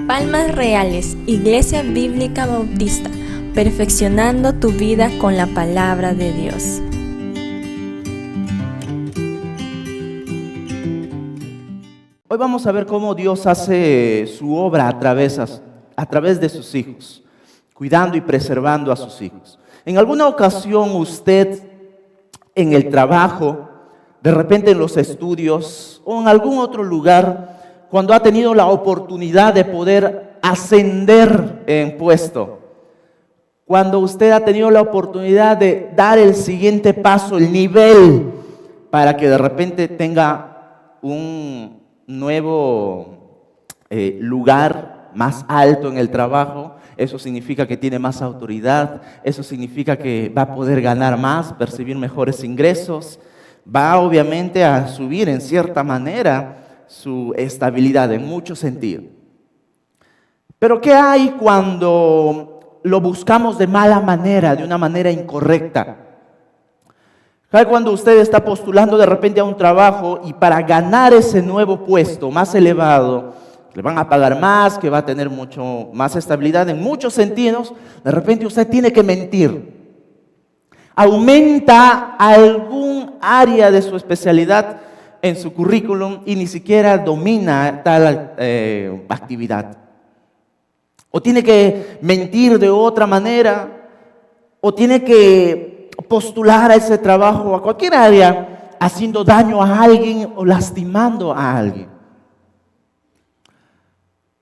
Palmas Reales, Iglesia Bíblica Bautista, perfeccionando tu vida con la palabra de Dios. Hoy vamos a ver cómo Dios hace su obra a través de sus hijos, cuidando y preservando a sus hijos. En alguna ocasión usted, en el trabajo, de repente en los estudios o en algún otro lugar, cuando ha tenido la oportunidad de poder ascender en puesto, cuando usted ha tenido la oportunidad de dar el siguiente paso, el nivel, para que de repente tenga un nuevo lugar más alto en el trabajo, eso significa que tiene más autoridad, eso significa que va a poder ganar más, percibir mejores ingresos, va obviamente a subir en cierta manera su estabilidad en muchos sentidos. Pero ¿qué hay cuando lo buscamos de mala manera, de una manera incorrecta? ¿Qué hay cuando usted está postulando de repente a un trabajo y para ganar ese nuevo puesto más elevado, le van a pagar más, que va a tener mucho más estabilidad en muchos sentidos, de repente usted tiene que mentir? Aumenta algún área de su especialidad en su currículum y ni siquiera domina tal actividad. O tiene que mentir de otra manera, o tiene que postular a ese trabajo, a cualquier área, haciendo daño a alguien o lastimando a alguien.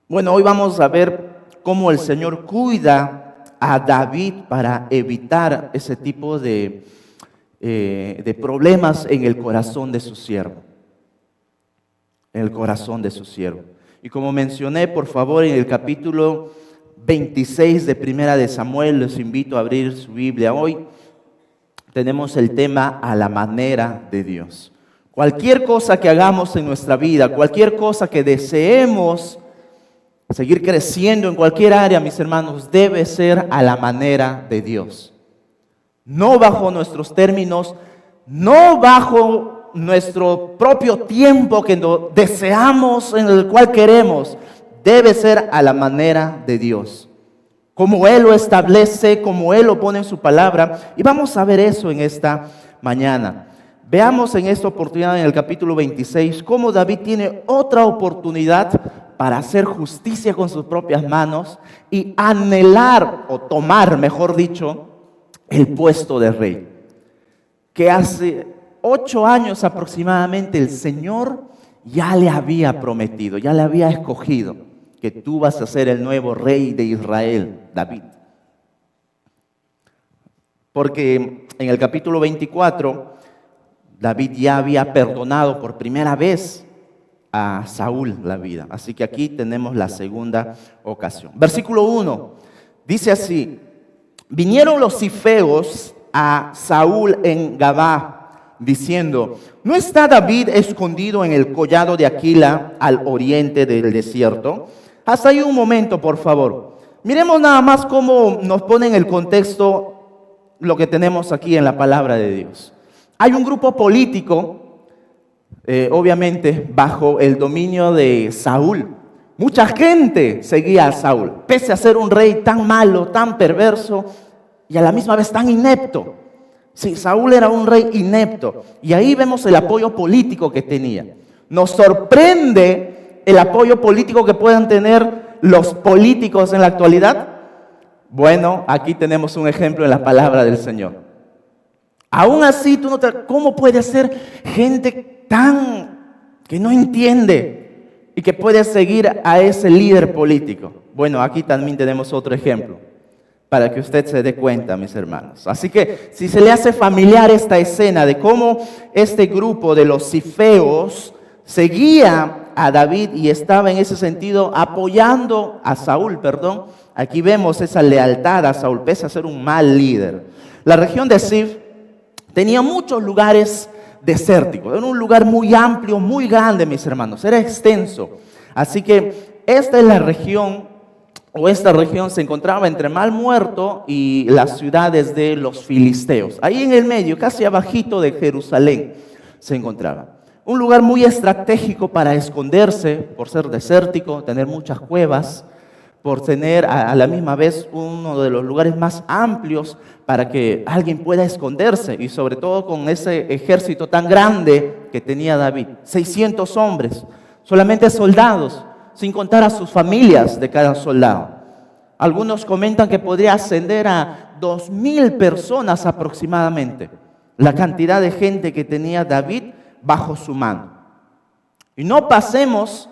Bueno, hoy vamos a ver cómo el Señor cuida a David para evitar ese tipo de problemas en el corazón de su siervo. En el corazón de su siervo. Y como mencioné, por favor, en el capítulo 26 de Primera de Samuel, les invito a abrir su Biblia. Hoy tenemos el tema a la manera de Dios. Cualquier cosa que hagamos en nuestra vida, cualquier cosa que deseemos seguir creciendo en cualquier área, mis hermanos, debe ser a la manera de Dios. No bajo nuestros términos, no bajo nuestro propio tiempo que deseamos, en el cual queremos. Debe ser a la manera de Dios, como Él lo establece, como Él lo pone en su palabra. Y vamos a ver eso en esta mañana. Veamos en esta oportunidad, en el capítulo 26, cómo David tiene otra oportunidad para hacer justicia con sus propias manos y anhelar, o tomar, mejor dicho, el puesto de rey. Que hace 8 años aproximadamente el Señor ya le había prometido, ya le había escogido que tú vas a ser el nuevo rey de Israel, David. Porque en el capítulo 24, David ya había perdonado por primera vez a Saúl la vida. Así que aquí tenemos la segunda ocasión. Versículo 1, dice así: vinieron los zifeos a Saúl en Gabá, diciendo: ¿no está David escondido en el collado de Aquila al oriente del desierto? Hasta ahí un momento, por favor. Miremos nada más cómo nos pone en el contexto lo que tenemos aquí en la palabra de Dios. Hay un grupo político, obviamente bajo el dominio de Saúl. Mucha gente seguía a Saúl, pese a ser un rey tan malo, tan perverso y a la misma vez tan inepto. Sí, Saúl era un rey inepto, y ahí vemos el apoyo político que tenía. Nos sorprende el apoyo político que puedan tener los políticos en la actualidad. Bueno, aquí tenemos un ejemplo en la palabra del Señor. Aún así, ¿cómo puede ser gente tan que no entiende y que puede seguir a ese líder político? Bueno, aquí también tenemos otro ejemplo, para que usted se dé cuenta, mis hermanos. Así que si se le hace familiar esta escena de cómo este grupo de los zifeos seguía a David y estaba en ese sentido apoyando a Saúl, aquí vemos esa lealtad a Saúl, pese a ser un mal líder. La región de Zif tenía muchos lugares desérticos, era un lugar muy amplio, muy grande, mis hermanos, era extenso. Así que esta es la región, o esta región se encontraba entre Mar Muerto y las ciudades de los filisteos. Ahí en el medio, casi abajito de Jerusalén, se encontraba. un lugar muy estratégico para esconderse, por ser desértico, tener muchas cuevas, por tener a la misma vez uno de los lugares más amplios para que alguien pueda esconderse, y sobre todo con ese ejército tan grande que tenía David, 600 hombres, solamente soldados, sin contar a sus familias de cada soldado. Algunos comentan que podría ascender a 2,000 personas aproximadamente, la cantidad de gente que tenía David bajo su mando. Y no pasemos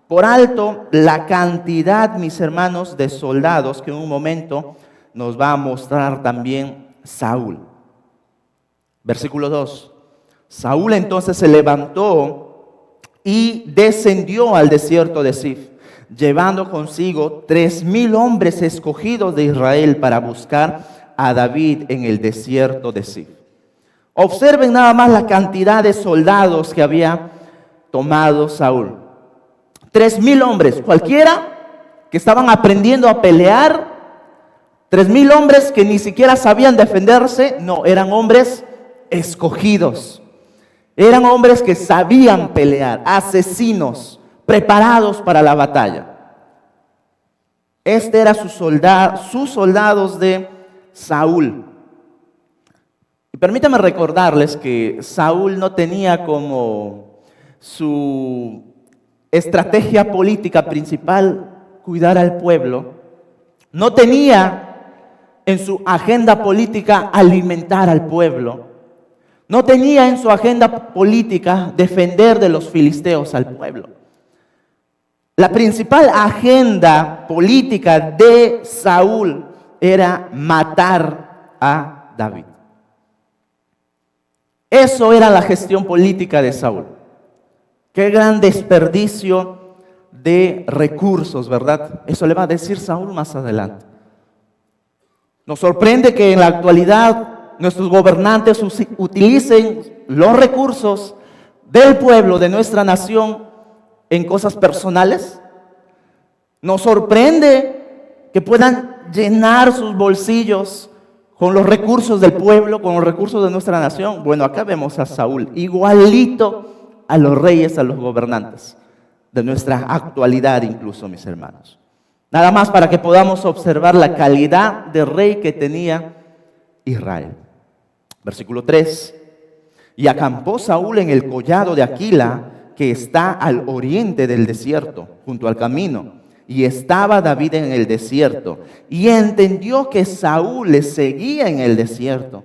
por alto la cantidad, mis hermanos, de soldados que en un momento nos va a mostrar también Saúl. Versículo 2. Saúl entonces se levantó y descendió al desierto de Zif, llevando consigo 3,000 hombres escogidos de Israel para buscar a David en el desierto de Zif. Observen nada más la cantidad de soldados que había tomado Saúl. 3,000 hombres, cualquiera que estaban aprendiendo a pelear. 3,000 hombres que ni siquiera sabían defenderse. No, eran hombres escogidos. Eran hombres que sabían pelear, asesinos, preparados para la batalla. Este era sus soldados de Saúl. Y permítanme recordarles que Saúl no tenía como su estrategia política principal cuidar al pueblo. No tenía en su agenda política alimentar al pueblo. No tenía en su agenda política defender de los filisteos al pueblo. La principal agenda política de Saúl era matar a David. Eso era la gestión política de Saúl. Qué gran desperdicio de recursos, ¿verdad? Eso le va a decir Saúl más adelante. Nos sorprende que en la actualidad nuestros gobernantes utilicen los recursos del pueblo, de nuestra nación, en cosas personales. Nos sorprende que puedan llenar sus bolsillos con los recursos del pueblo, con los recursos de nuestra nación. Bueno, acá vemos a Saúl, igualito a los reyes, a los gobernantes de nuestra actualidad incluso, mis hermanos. Nada más para que podamos observar la calidad de rey que tenía Israel. Versículo 3. Y acampó Saúl en el collado de Aquila, que está al oriente del desierto, junto al camino. Y estaba David en el desierto, y entendió que Saúl le seguía en el desierto.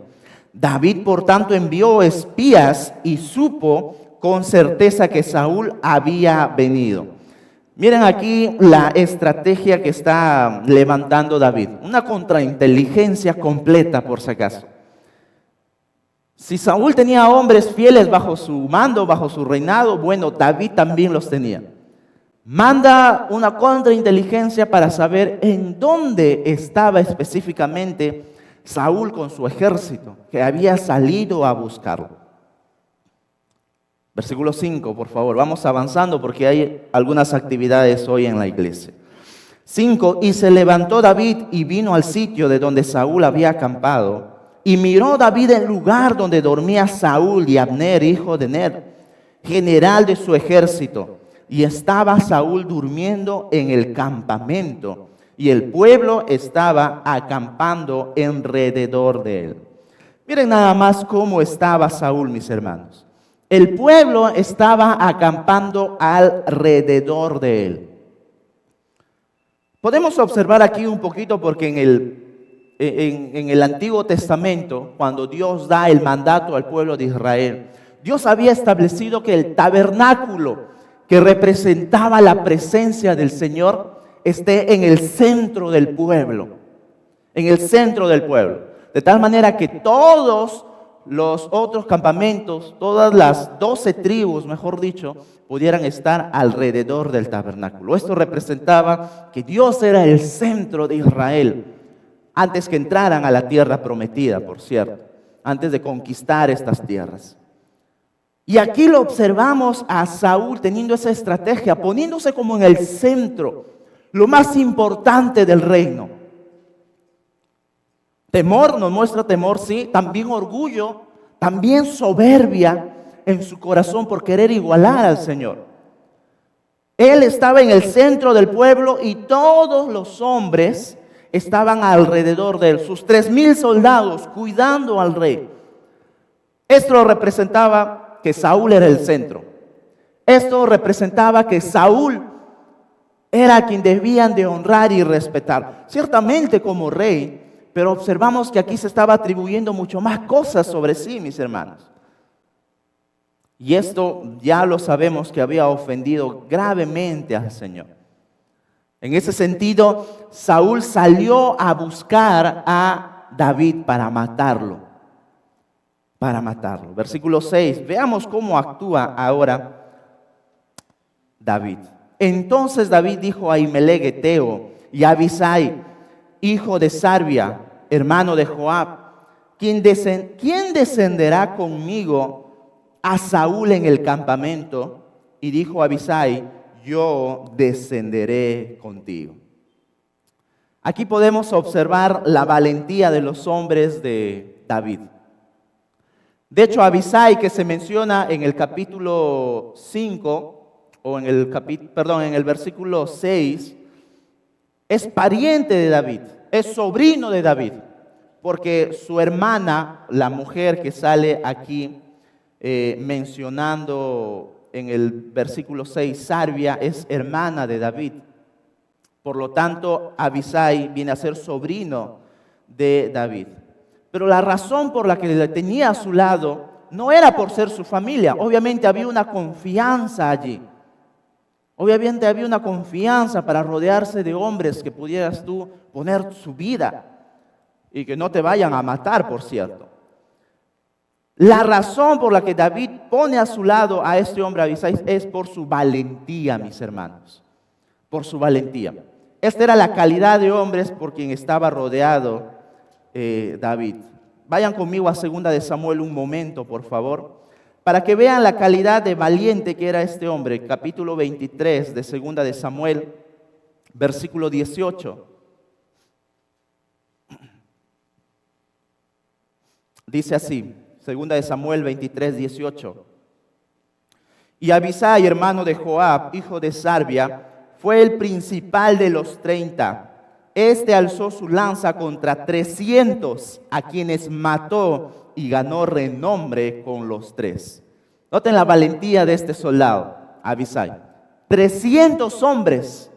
David, por tanto, envió espías y supo con certeza que Saúl había venido. Miren aquí la estrategia que está levantando David. Una contrainteligencia completa, por si acaso. Si Saúl tenía hombres fieles bajo su mando, bajo su reinado, bueno, David también los tenía. Manda una contrainteligencia para saber en dónde estaba específicamente Saúl con su ejército, que había salido a buscarlo. Versículo 5, por favor. Vamos avanzando porque hay algunas actividades hoy en la iglesia. 5. Y se levantó David y vino al sitio de donde Saúl había acampado. Y miró David el lugar donde dormía Saúl y Abner, hijo de Ner, general de su ejército. Y estaba Saúl durmiendo en el campamento, y el pueblo estaba acampando alrededor de él. Miren nada más cómo estaba Saúl, mis hermanos. El pueblo estaba acampando alrededor de él. Podemos observar aquí un poquito porque en el Antiguo Testamento, cuando Dios da el mandato al pueblo de Israel, Dios había establecido que el tabernáculo que representaba la presencia del Señor esté en el centro del pueblo, en el centro del pueblo, de tal manera que todos los otros campamentos, todas las 12 tribus, mejor dicho, pudieran estar alrededor del tabernáculo. Esto representaba que Dios era el centro de Israel, antes que entraran a la tierra prometida, por cierto, antes de conquistar estas tierras. Y aquí lo observamos a Saúl teniendo esa estrategia, poniéndose como en el centro, lo más importante del reino. Temor, nos muestra temor, sí, también orgullo, también soberbia, en su corazón por querer igualar al Señor. Él estaba en el centro del pueblo y todos los hombres estaban alrededor de él, sus 3,000 soldados cuidando al rey. Esto representaba que Saúl era el centro. Esto representaba que Saúl era a quien debían de honrar y respetar, ciertamente como rey, pero observamos que aquí se estaba atribuyendo mucho más cosas sobre sí, mis hermanos. Y esto ya lo sabemos que había ofendido gravemente al Señor. En ese sentido, Saúl salió a buscar a David para matarlo. Versículo 6, veamos cómo actúa ahora David. Entonces David dijo a Ahimelech Eteo y a Abisai, hijo de Sarbia, hermano de Joab, ¿quién descenderá conmigo a Saúl en el campamento? Y dijo Abisai, yo descenderé contigo. Aquí podemos observar la valentía de los hombres de David. De hecho, Abisai, que se menciona en el capítulo 5, o en el versículo 6, es pariente de David, es sobrino de David, porque su hermana, la mujer que sale aquí mencionando en el versículo 6, Sarbia, es hermana de David. Por lo tanto, Abisai viene a ser sobrino de David. Pero la razón por la que le tenía a su lado no era por ser su familia. Obviamente había una confianza allí. Obviamente había una confianza para rodearse de hombres que pudieras tú poner su vida y que no te vayan a matar, por cierto. La razón por la que David pone a su lado a este hombre Abisai es por su valentía, mis hermanos. Por su valentía. Esta era la calidad de hombres por quien estaba rodeado David. Vayan conmigo a 2 de Samuel un momento, por favor, para que vean la calidad de valiente que era este hombre. Capítulo 23 de 2 de Samuel, versículo 18. Dice así, 2 de Samuel 23, 18. Y Abisai, hermano de Joab, hijo de Sarbia, fue el principal de los 30. Este alzó su lanza contra 300, a quienes mató y ganó renombre con los 3. Noten la valentía de este soldado, Abisai. 300 hombres,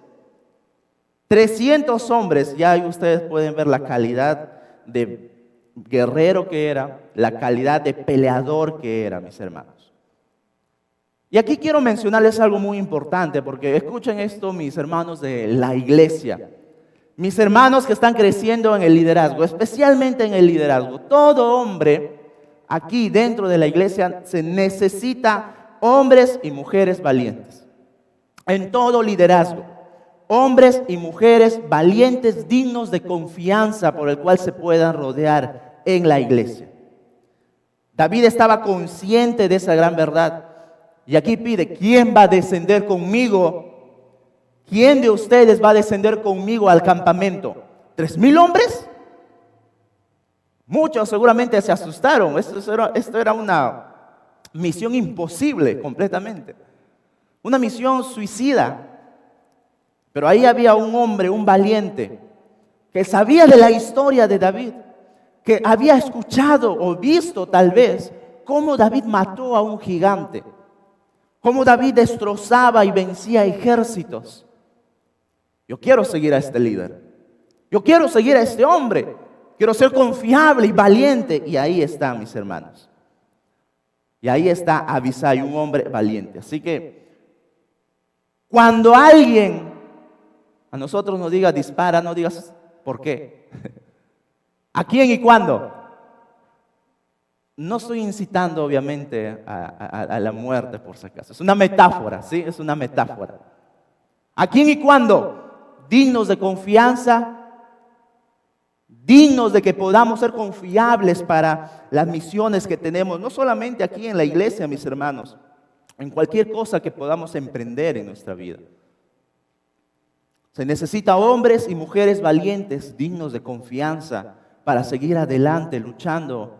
ya ahí ustedes pueden ver la calidad de guerrero que era, la calidad de peleador que era, mis hermanos. Y aquí quiero mencionarles algo muy importante, porque escuchen esto, mis hermanos de la iglesia. Mis hermanos que están creciendo en el liderazgo, especialmente en el liderazgo. Todo hombre aquí dentro de la iglesia se necesita hombres y mujeres valientes. En todo liderazgo, hombres y mujeres valientes, dignos de confianza por el cual se puedan rodear en la iglesia. David estaba consciente de esa gran verdad. Y aquí pide, ¿quién va a descender conmigo? ¿Quién de ustedes va a descender conmigo al campamento? ¿3,000 hombres? Muchos seguramente se asustaron. Esto era una misión imposible completamente. Una misión suicida. Pero ahí había un hombre, un valiente, que sabía de la historia de David, que había escuchado o visto tal vez cómo David mató a un gigante, cómo David destrozaba y vencía ejércitos. Yo quiero seguir a este líder. Yo quiero seguir a este hombre. Quiero ser confiable y valiente. Y ahí están, mis hermanos. Y ahí está Abisai, un hombre valiente. Así que cuando alguien a nosotros nos diga dispara, no digas ¿por qué? ¿A quién y cuándo? No estoy incitando obviamente a la muerte por si acaso. Es una metáfora, ¿sí? Es una metáfora. ¿A quién y cuándo? Dignos de confianza, dignos de que podamos ser confiables para las misiones que tenemos, no solamente aquí en la iglesia, mis hermanos, en cualquier cosa que podamos emprender en nuestra vida. Se necesita hombres y mujeres valientes, dignos de confianza, para seguir adelante luchando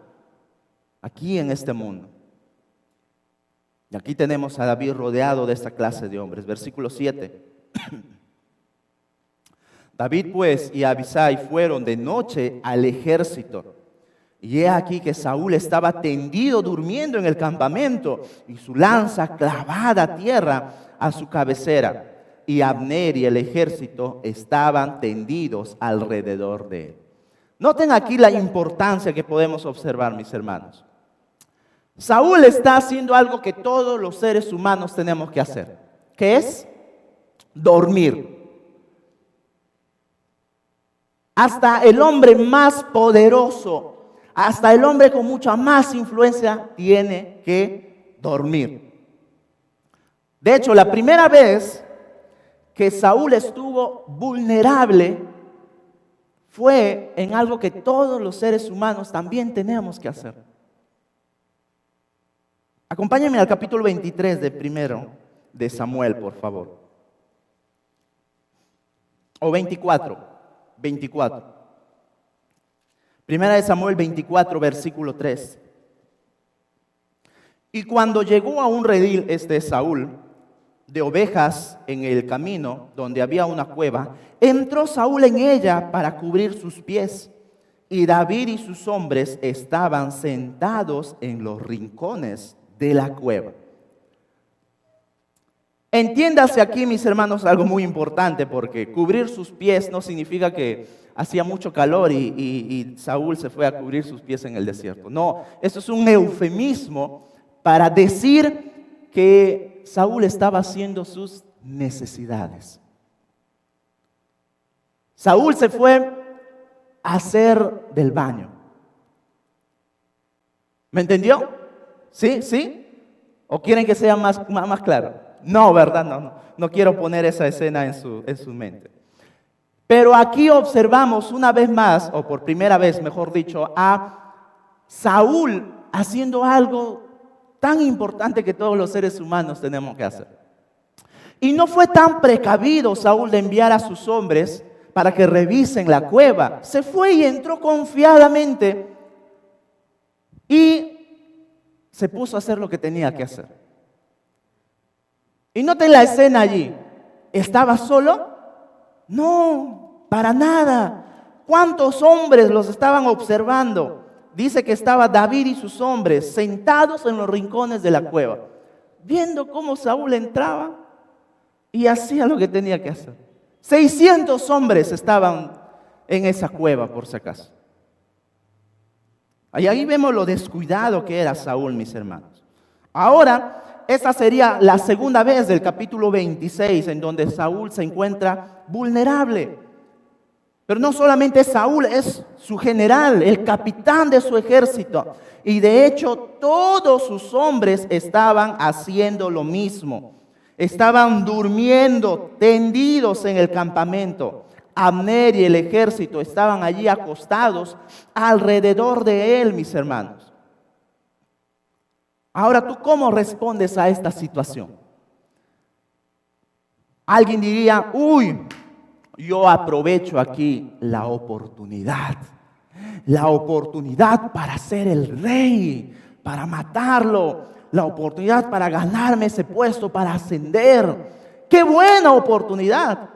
aquí en este mundo. Y aquí tenemos a David rodeado de esta clase de hombres. Versículo 7. David pues y Abisai fueron de noche al ejército. Y he aquí que Saúl estaba tendido durmiendo en el campamento y su lanza clavada a tierra a su cabecera. Y Abner y el ejército estaban tendidos alrededor de él. Noten aquí la importancia que podemos observar, mis hermanos. Saúl está haciendo algo que todos los seres humanos tenemos que hacer, que es dormir. Hasta el hombre más poderoso, hasta el hombre con mucha más influencia tiene que dormir. De hecho, la primera vez que Saúl estuvo vulnerable fue en algo que todos los seres humanos también tenemos que hacer. Acompáñenme al capítulo 23 de primero de Samuel, por favor. O 24. Primera de Samuel 24, versículo 3. Y cuando llegó a un redil, Saúl, de ovejas en el camino, donde había una cueva, entró Saúl en ella para cubrir sus pies. Y David y sus hombres estaban sentados en los rincones de la cueva. Entiéndase aquí, mis hermanos, algo muy importante, porque cubrir sus pies no significa que hacía mucho calor y Saúl se fue a cubrir sus pies en el desierto. No, eso es un eufemismo para decir que Saúl estaba haciendo sus necesidades. Saúl se fue a hacer del baño. ¿Me entendió? ¿Sí? ¿O quieren que sea más claro? No, ¿verdad? No quiero poner esa escena en su mente. Pero aquí observamos una vez más, o por primera vez, mejor dicho, a Saúl haciendo algo tan importante que todos los seres humanos tenemos que hacer. Y no fue tan precavido Saúl de enviar a sus hombres para que revisen la cueva. Se fue y entró confiadamente y se puso a hacer lo que tenía que hacer. Y noten la escena allí. ¿Estaba solo? No, para nada. ¿Cuántos hombres los estaban observando? Dice que estaba David y sus hombres sentados en los rincones de la cueva, viendo cómo Saúl entraba y hacía lo que tenía que hacer. 600 hombres estaban en esa cueva, por si acaso. Ahí vemos lo descuidado que era Saúl, mis hermanos. Ahora, esa sería la segunda vez del capítulo 26 en donde Saúl se encuentra vulnerable. Pero no solamente Saúl, es su general, el capitán de su ejército. Y de hecho, todos sus hombres estaban haciendo lo mismo. Estaban durmiendo, tendidos en el campamento. Abner y el ejército estaban allí acostados alrededor de él, mis hermanos. Ahora, ¿tú cómo respondes a esta situación? Alguien diría, yo aprovecho aquí la oportunidad para ser el rey, para matarlo, la oportunidad para ganarme ese puesto, para ascender. ¡Qué buena oportunidad!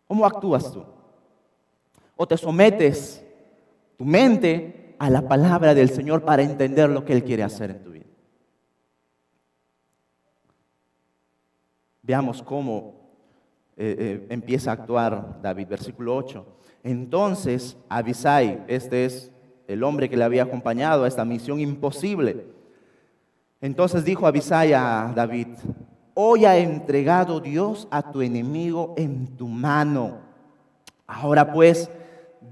¿Cómo actúas tú? ¿O te sometes tu mente a la palabra del Señor para entender lo que Él quiere hacer en tu vida? Veamos cómo empieza a actuar David, versículo 8. Entonces Abisai, este es el hombre que le había acompañado a esta misión imposible. Entonces dijo Abisai a David: hoy ha entregado Dios a tu enemigo en tu mano. Ahora pues,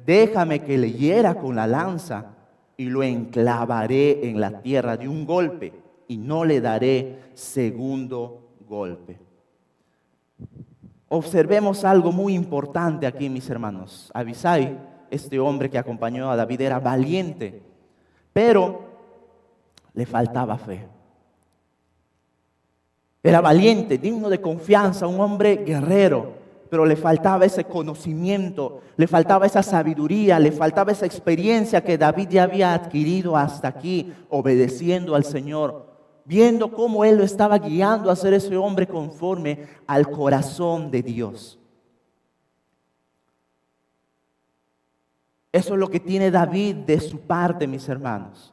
déjame que le hiera con la lanza y lo enclavaré en la tierra de un golpe y no le daré segundo golpe. Observemos algo muy importante aquí, mis hermanos. Abisai, este hombre que acompañó a David, era valiente, pero le faltaba fe. Era valiente, digno de confianza, un hombre guerrero, pero le faltaba ese conocimiento, le faltaba esa sabiduría, le faltaba esa experiencia que David ya había adquirido hasta aquí, obedeciendo al Señor viendo cómo Él lo estaba guiando a ser ese hombre conforme al corazón de Dios. Eso es lo que tiene David de su parte, mis hermanos.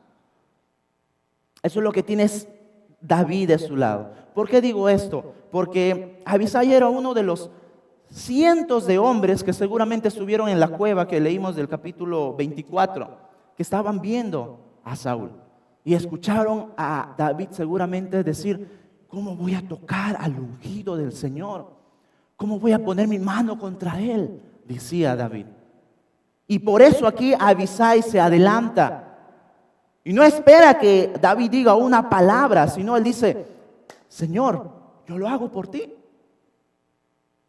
Eso es lo que tiene David de su lado. ¿Por qué digo esto? Porque Abisai era uno de los cientos de hombres que seguramente estuvieron en la cueva que leímos del capítulo 24, que estaban viendo a Saúl y escucharon a David seguramente decir: ¿cómo voy a tocar al ungido del Señor? ¿Cómo voy a poner mi mano contra él?, decía David. Y por eso aquí Abisai se adelanta y no espera que David diga una palabra, sino él dice: Señor, yo lo hago por ti.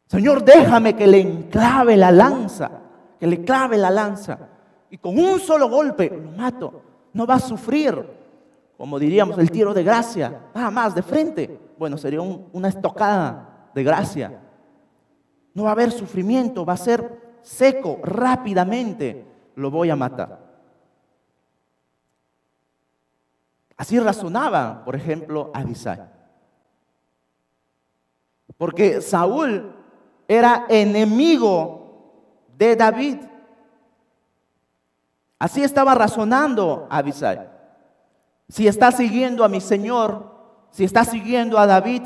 Señor, déjame que le clave la lanza, que le clave la lanza. Y con un solo golpe lo mato. No va a sufrir, como diríamos, el tiro de gracia, nada más de frente. Bueno, sería una estocada de gracia. No va a haber sufrimiento, va a ser seco, rápidamente lo voy a matar. Así razonaba, por ejemplo, Abisai. Porque Saúl era enemigo de David. Así estaba razonando Abisai. Si está siguiendo a mi Señor, si está siguiendo a David,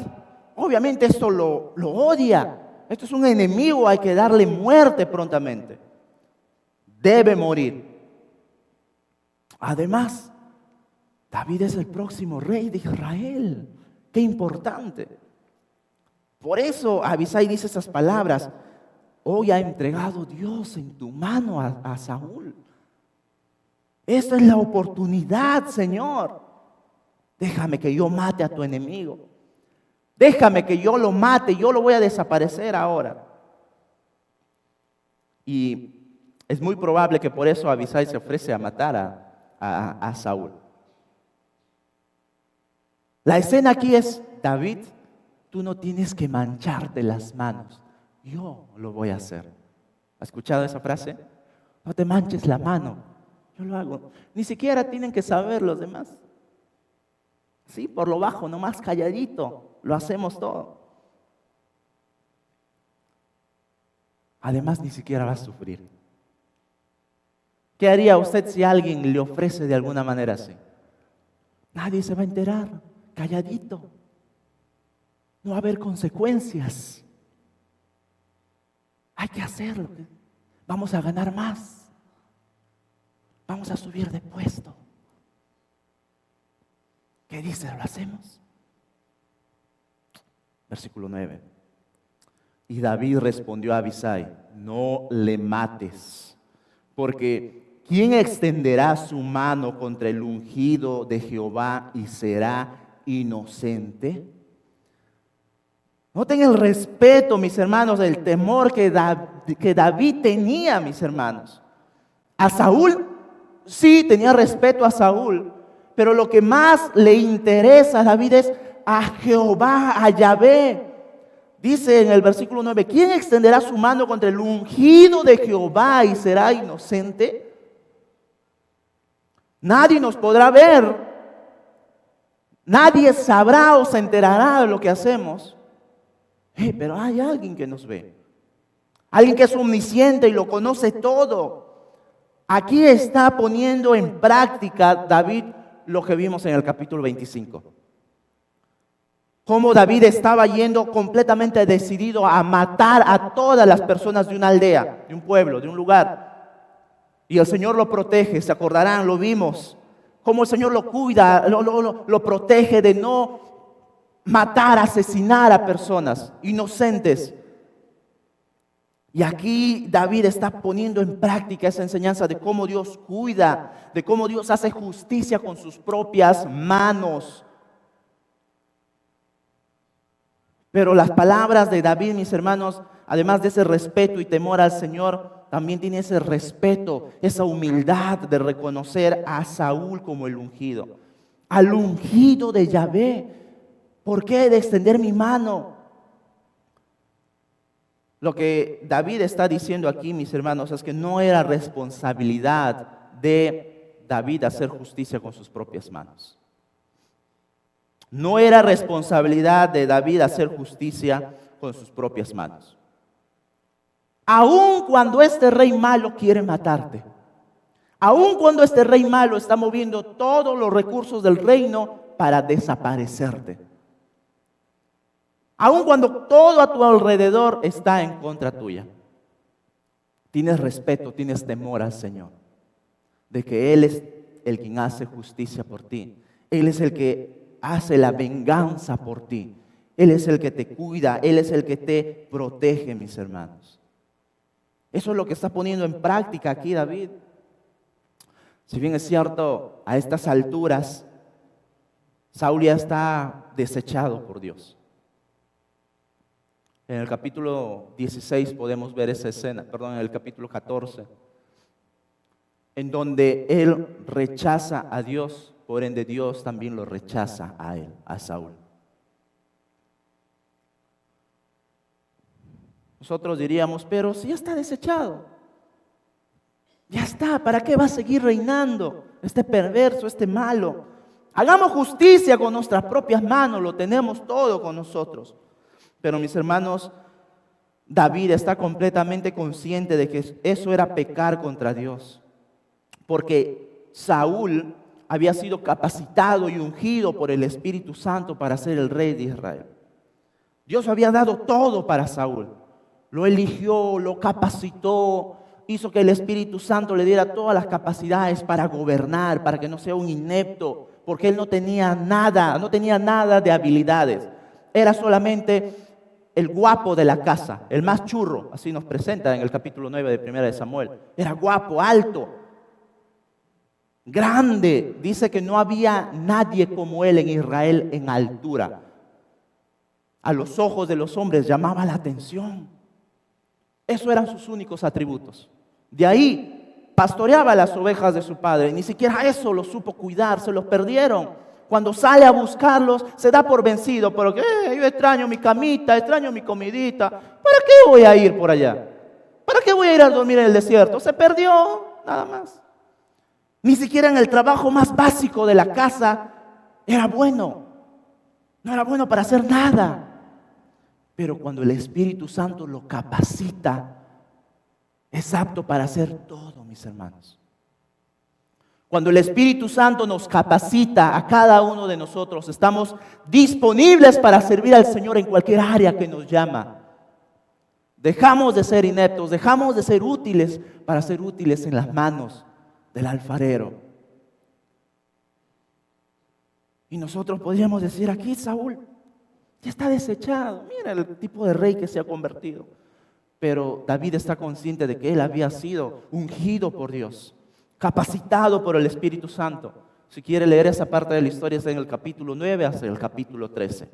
obviamente esto lo odia. Esto es un enemigo, hay que darle muerte prontamente. Debe morir. Además, David es el próximo rey de Israel. Qué importante. Por eso Abisai dice esas palabras: hoy ha entregado Dios en tu mano a Saúl. Esta es la oportunidad, Señor. Déjame que yo mate a tu enemigo. Déjame que yo lo mate, yo lo voy a desaparecer ahora. Y es muy probable que por eso Abisai se ofrece a matar a Saúl. La escena aquí es: David, tú no tienes que mancharte las manos, yo lo voy a hacer. ¿Has escuchado esa frase? No te manches la mano, yo lo hago. Ni siquiera tienen que saber los demás. Sí, por lo bajo, nomás calladito, lo hacemos todo. Además, ni siquiera va a sufrir. ¿Qué haría usted si alguien le ofrece de alguna manera así? Nadie se va a enterar, calladito. No va a haber consecuencias. Hay que hacerlo. Vamos a ganar más. Vamos a subir de puesto. ¿Qué dice? ¿Lo hacemos? Versículo 9. Y David respondió a Abisai: no le mates, porque ¿quién extenderá su mano contra el ungido de Jehová y será inocente? Noten el respeto, mis hermanos, el temor que David tenía, mis hermanos. A Saúl, sí, tenía respeto a Saúl, pero lo que más le interesa a David es a Jehová, a Yahvé. Dice en el versículo 9: ¿quién extenderá su mano contra el ungido de Jehová y será inocente? Nadie nos podrá ver, nadie sabrá o se enterará de lo que hacemos. Pero hay alguien que nos ve, alguien que es omnisciente y lo conoce todo. Aquí está poniendo en práctica David lo que vimos en el capítulo 25. Cómo David estaba yendo completamente decidido a matar a todas las personas de una aldea, de un pueblo, de un lugar. Y el Señor lo protege, se acordarán, lo vimos. Cómo el Señor lo cuida, lo protege de no matar, asesinar a personas inocentes. Y aquí David está poniendo en práctica esa enseñanza de cómo Dios cuida, de cómo Dios hace justicia con sus propias manos. Pero las palabras de David, mis hermanos, además de ese respeto y temor al Señor, también tiene ese respeto, esa humildad de reconocer a Saúl como el ungido, al ungido de Yahvé. ¿Por qué he de extender mi mano? Lo que David está diciendo aquí, mis hermanos, es que no era responsabilidad de David hacer justicia con sus propias manos. No era responsabilidad de David hacer justicia con sus propias manos. Aun cuando este rey malo quiere matarte, aun cuando este rey malo está moviendo todos los recursos del reino para desaparecerte, aun cuando todo a tu alrededor está en contra tuya, tienes respeto, tienes temor al Señor, de que Él es el quien hace justicia por ti. Él es el que hace la venganza por ti. Él es el que te cuida, Él es el que te protege, mis hermanos. Eso es lo que está poniendo en práctica aquí David. Si bien es cierto, a estas alturas, Saúl ya está desechado por Dios. En el capítulo 16 podemos ver esa escena, en el capítulo 14, en donde él rechaza a Dios, por ende Dios también lo rechaza a él, a Saúl. Nosotros diríamos, pero si ya está desechado, ya está, ¿para qué va a seguir reinando este perverso, este malo? Hagamos justicia con nuestras propias manos, lo tenemos todo con nosotros. Pero mis hermanos, David está completamente consciente de que eso era pecar contra Dios, porque Saúl había sido capacitado y ungido por el Espíritu Santo para ser el rey de Israel. Dios había dado todo para Saúl. Lo eligió, lo capacitó, hizo que el Espíritu Santo le diera todas las capacidades para gobernar, para que no sea un inepto, porque él no tenía nada de habilidades. Era solamente el guapo de la casa, el más churro, así nos presenta en el capítulo 9 de Primera de Samuel. Era guapo, alto, grande. Dice que no había nadie como él en Israel en altura. A los ojos de los hombres llamaba la atención. Esos eran sus únicos atributos. De ahí pastoreaba las ovejas de su padre. Ni siquiera eso lo supo cuidar, se los perdieron. Cuando sale a buscarlos, se da por vencido. Porque yo extraño mi camita, extraño mi comidita. ¿Para qué voy a ir por allá? ¿Para qué voy a ir a dormir en el desierto? Se perdió, nada más. Ni siquiera en el trabajo más básico de la casa era bueno. No era bueno para hacer nada. Pero cuando el Espíritu Santo lo capacita, es apto para hacer todo, mis hermanos. Cuando el Espíritu Santo nos capacita a cada uno de nosotros, estamos disponibles para servir al Señor en cualquier área que nos llama. Dejamos de ser ineptos, dejamos de ser útiles para ser útiles en las manos del alfarero. Y nosotros podríamos decir aquí, Saúl ya está desechado. Mira el tipo de rey que se ha convertido. Pero David está consciente de que él había sido ungido por Dios, capacitado por el Espíritu Santo. Si quiere leer esa parte de la historia, está en el capítulo 9 hasta el capítulo 13.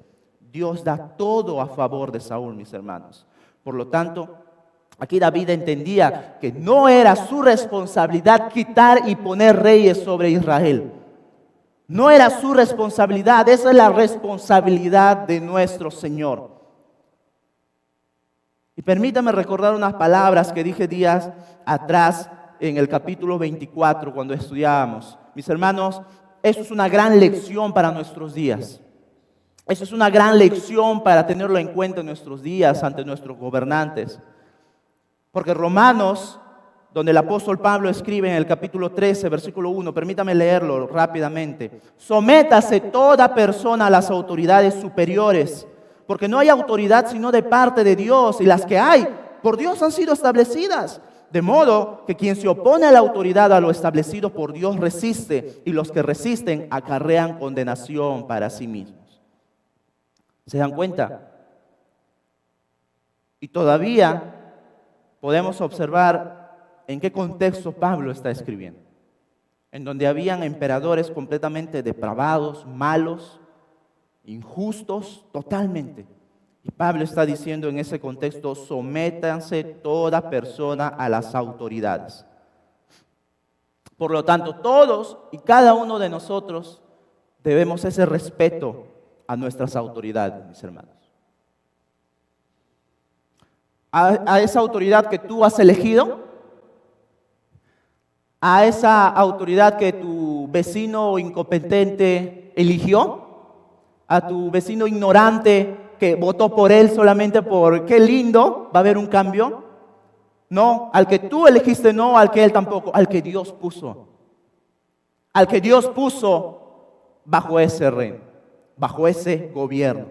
Dios da todo a favor de Saúl, mis hermanos. Por lo tanto, aquí David entendía que no era su responsabilidad quitar y poner reyes sobre Israel. No era su responsabilidad, esa es la responsabilidad de nuestro Señor. Y permítame recordar unas palabras que dije días atrás en el capítulo 24 cuando estudiábamos. Mis hermanos, eso es una gran lección para nuestros días. Eso es una gran lección para tenerlo en cuenta en nuestros días ante nuestros gobernantes. Porque Romanos, donde el apóstol Pablo escribe en el capítulo 13, versículo 1, permítame leerlo rápidamente. Sométase toda persona a las autoridades superiores, porque no hay autoridad sino de parte de Dios, y las que hay por Dios han sido establecidas. De modo que quien se opone a la autoridad, a lo establecido por Dios, resiste, y los que resisten acarrean condenación para sí mismos. ¿Se dan cuenta? Y todavía podemos observar en qué contexto Pablo está escribiendo. En donde habían emperadores completamente depravados, malos, injustos, totalmente. Y Pablo está diciendo en ese contexto, sométanse toda persona a las autoridades. Por lo tanto, todos y cada uno de nosotros debemos ese respeto a nuestras autoridades, mis hermanos. A esa autoridad que tú has elegido, a esa autoridad que tu vecino incompetente eligió, a tu vecino ignorante que votó por él solamente por qué lindo, va a haber un cambio. No, al que tú elegiste no, al que él tampoco, al que Dios puso. Al que Dios puso bajo ese reino, bajo ese gobierno.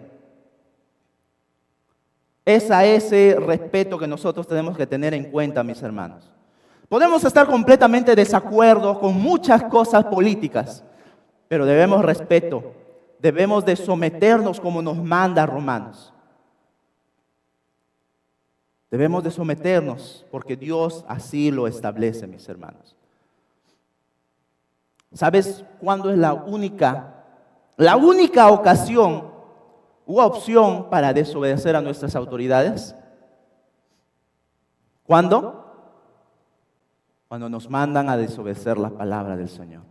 Es a ese respeto que nosotros tenemos que tener en cuenta, mis hermanos. Podemos estar completamente de desacuerdo con muchas cosas políticas, pero debemos respeto, debemos de someternos como nos manda Romanos. Debemos de someternos porque Dios así lo establece, mis hermanos. ¿Sabes cuándo es la única ocasión u opción para desobedecer a nuestras autoridades? ¿Cuándo? Cuando nos mandan a desobedecer la palabra del Señor.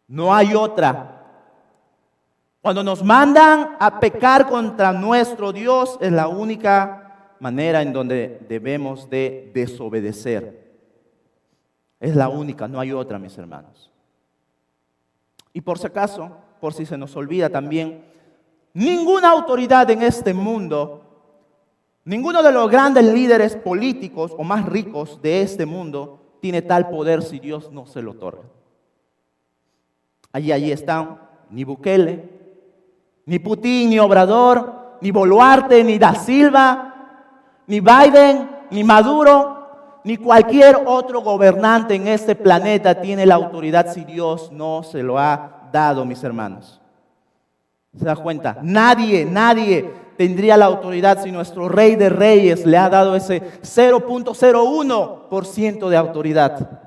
No hay otra. Cuando nos mandan a pecar contra nuestro Dios, es la única manera en donde debemos de desobedecer. Es la única, no hay otra, mis hermanos. Y por si acaso, por si se nos olvida también, ninguna autoridad en este mundo, ninguno de los grandes líderes políticos o más ricos de este mundo tiene tal poder si Dios no se lo otorga. Allí están, ni Bukele, ni Putin, ni Obrador, ni Boluarte, ni Da Silva, ni Biden, ni Maduro, ni cualquier otro gobernante en este planeta tiene la autoridad si Dios no se lo ha dado, mis hermanos. ¿Se da cuenta? Nadie tendría la autoridad si nuestro Rey de Reyes le ha dado ese 0.01% de autoridad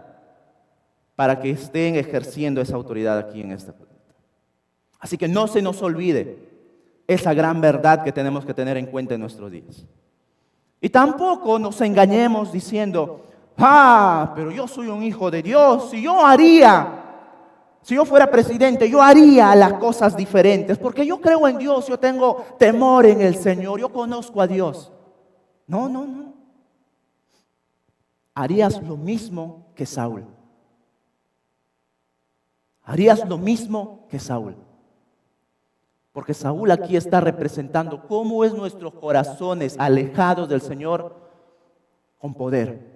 para que estén ejerciendo esa autoridad aquí en este planeta. Así que no se nos olvide esa gran verdad que tenemos que tener en cuenta en nuestros días. Y tampoco nos engañemos diciendo, pero yo soy un hijo de Dios, si yo fuera presidente, yo haría las cosas diferentes, porque yo creo en Dios, yo tengo temor en el Señor, yo conozco a Dios. No. Harías lo mismo que Saúl. Harías lo mismo que Saúl. Porque Saúl aquí está representando cómo es nuestros corazones alejados del Señor con poder.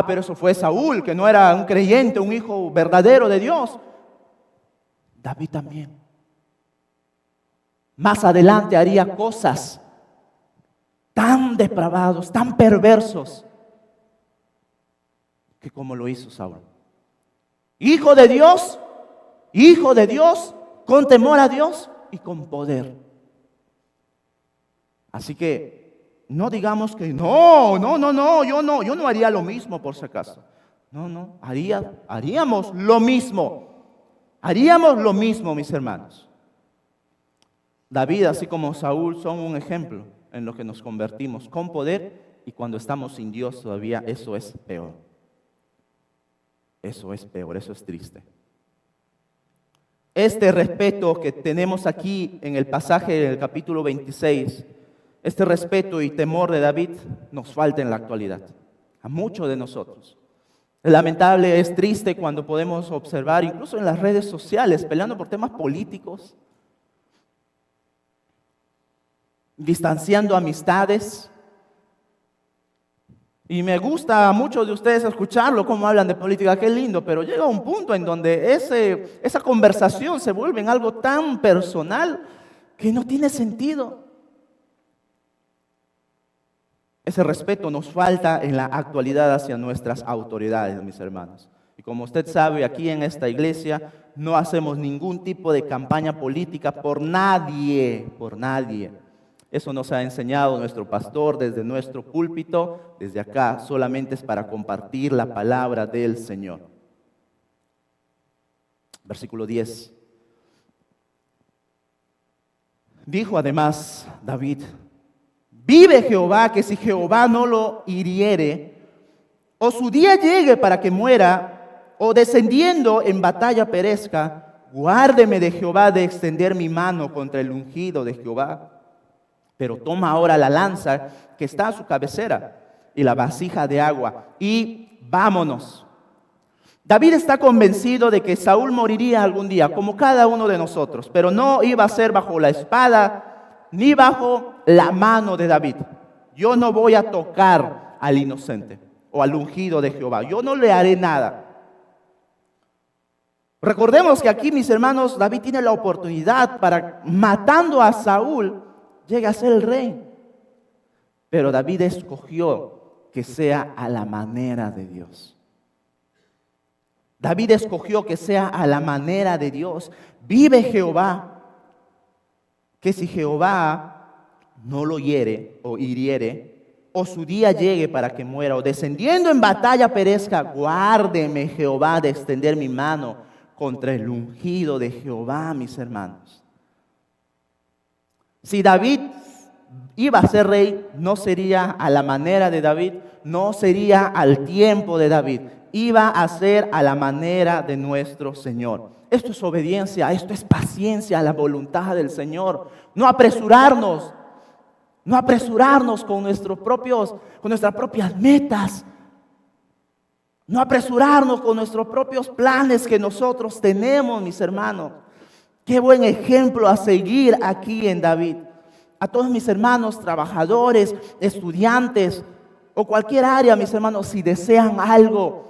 Pero eso fue Saúl, que no era un creyente, un hijo verdadero de Dios. David también. Más adelante haría cosas tan depravados, tan perversos, que como lo hizo Saúl. Hijo de Dios, con temor a Dios y con poder. Así que no digamos que yo no haría lo mismo por si acaso. Haríamos lo mismo. Haríamos lo mismo, mis hermanos. David, así como Saúl, son un ejemplo en lo que nos convertimos con poder, y cuando estamos sin Dios todavía eso es peor. Eso es peor, eso es triste. Este respeto que tenemos aquí en el pasaje del capítulo 26, este respeto y temor de David nos falta en la actualidad, a muchos de nosotros. Es lamentable, es triste cuando podemos observar, incluso en las redes sociales, peleando por temas políticos, distanciando amistades. Y me gusta a muchos de ustedes escucharlo, cómo hablan de política, qué lindo, pero llega un punto en donde esa conversación se vuelve en algo tan personal que no tiene sentido. Ese respeto nos falta en la actualidad hacia nuestras autoridades, mis hermanos. Y como usted sabe, aquí en esta iglesia no hacemos ningún tipo de campaña política por nadie. Eso nos ha enseñado nuestro pastor desde nuestro púlpito, desde acá, solamente es para compartir la palabra del Señor. Versículo 10. Dijo además David: vive Jehová, que si Jehová no lo hiriere, o su día llegue para que muera, o descendiendo en batalla perezca, guárdeme de Jehová de extender mi mano contra el ungido de Jehová. Pero toma ahora la lanza que está a su cabecera y la vasija de agua y vámonos. David está convencido de que Saúl moriría algún día, como cada uno de nosotros, pero no iba a ser bajo la espada ni bajo la mano de David. Yo no voy a tocar al inocente o al ungido de Jehová. Yo no le haré nada. Recordemos que aquí, mis hermanos, David tiene la oportunidad para, matando a Saúl, llegue a ser el rey. Pero David escogió que sea a la manera de Dios. David escogió que sea a la manera de Dios. Vive Jehová, que si Jehová no lo hiere o hiriere, o su día llegue para que muera, o descendiendo en batalla perezca, guárdeme Jehová de extender mi mano contra el ungido de Jehová, mis hermanos. Si David iba a ser rey, no sería a la manera de David, no sería al tiempo de David, iba a ser a la manera de nuestro Señor. Esto es obediencia, esto es paciencia a la voluntad del Señor. No apresurarnos con nuestras propias metas. No apresurarnos con nuestros propios planes que nosotros tenemos, mis hermanos. Qué buen ejemplo a seguir aquí en David. A todos mis hermanos, trabajadores, estudiantes o cualquier área, mis hermanos, si desean algo,